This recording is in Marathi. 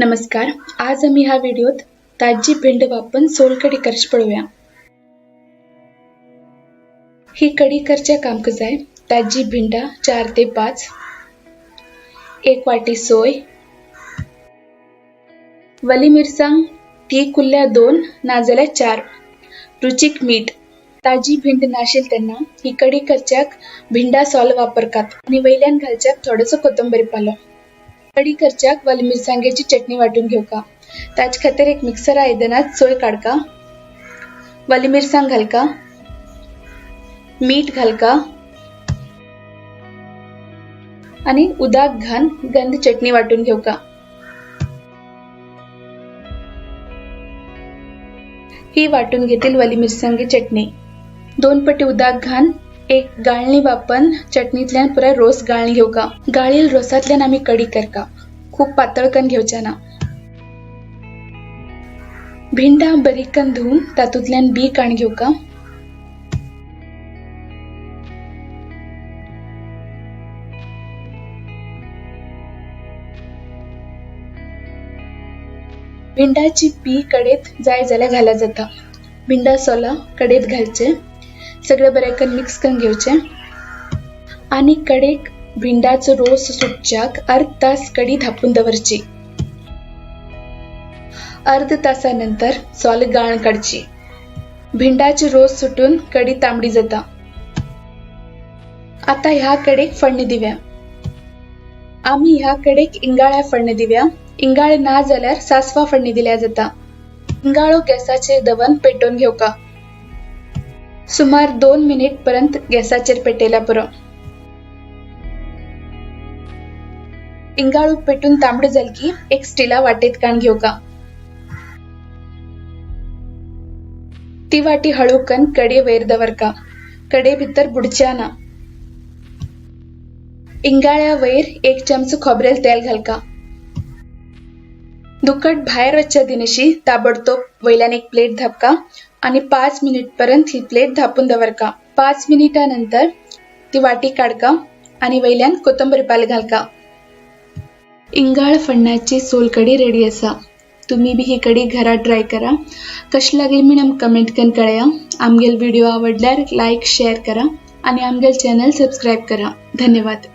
नमस्कार. आज आम्ही ह्या व्हिडिओत ताजी भेंड वापरून सोलकढी करची पळूया. ही कढी करच्या कामकाज आहे. ताजी भिंडा 4 ते 5, 1 वाटी सोय, वली मिरसांग ती कुल्ल्या 2 नाजाल्या 4, रुचीक मीठ. ताजी भिंड नाशील त्यांना ही कढी करच्याक भिंडा सोल वापरतात आणि वैल्यान घालच्याक थोडंसं कोथिंबीर पालो. कढी करच्याक वली मिरसांगेची चटणी वाटून घेवका. ताज खातीर एक मिक्सर आयदनात सोय काडका, वली मिरसांग घालका, मीठ घालका आणि उदक घान गंध चटणी वाटून घेवका. ही वाटून घेतील वली मिरसांगी चटणी. 2 पटी उदक घान एक गाळणी वापन चटणीतल्यान पुरा रोस गाळून घेवका. गाळील रोसातल्यान आम्ही कढी करका. खूप पातळ कन घेवच्या ना. भिंडा बारीक कन धुवून तातूंतल्यान बी काढून घेवका. भिंडाची बी कडेत जाय जाल्यार घाला जाता. भिंडा सोला कडेत घालचे. सगळे बरे कन मिक्स करून घेवचे आणि कडेक भिंडाचो रोस सुटच्याक अर्ध तास कढी धापून दवरची. अर्ध तासानंतर सोल गाळण काढची. भिंडाची रोस सुटून कढी तांबडी जाता. आता ह्या कडेक फडणी दिव्या. आम्ही ह्या कडेक इंगाळ्या फडणी दिव्या. इंगाळे ना जाल्यार सासवा फडणी दिल्या जाता. इंगाळो गॅसाचेर दवन पेटोवन घेवका. सुमार 2 मिनिट पर्यंत गॅसाचेर पेटयला पुरो. इंगाळू पेटून तांबड जाल की एक स्टीला वाटेत काढून घेवका. ती वाटी हळू कन कढे वयर दवरका. कढे भितर बुडच्या ना. इंगाळ्या वयर 1 चमचो खोबरेल तेल घालका. दुखट भायर वच्च्या दिनशी ताबडतोब वयल्यान एक प्लेट धापका आणि 5 मिनिट पर्यंत ही प्लेट धापून दवरका. 5 मिनिटानंतर ती वाटी काढका आणि वयल्यान कोथिंबीर पाल घालका. इंगाळ फडण्याची सोलकढी रेडी असा. तुम्ही बी ही कढी घरात ट्राय करा. कशी लागली म्हणून कमेंट कन कळया. आमगेल व्हिडिओ आवडल्यार लाईक शेअर करा आणि आमगेल चॅनल सबस्क्राईब करा. धन्यवाद.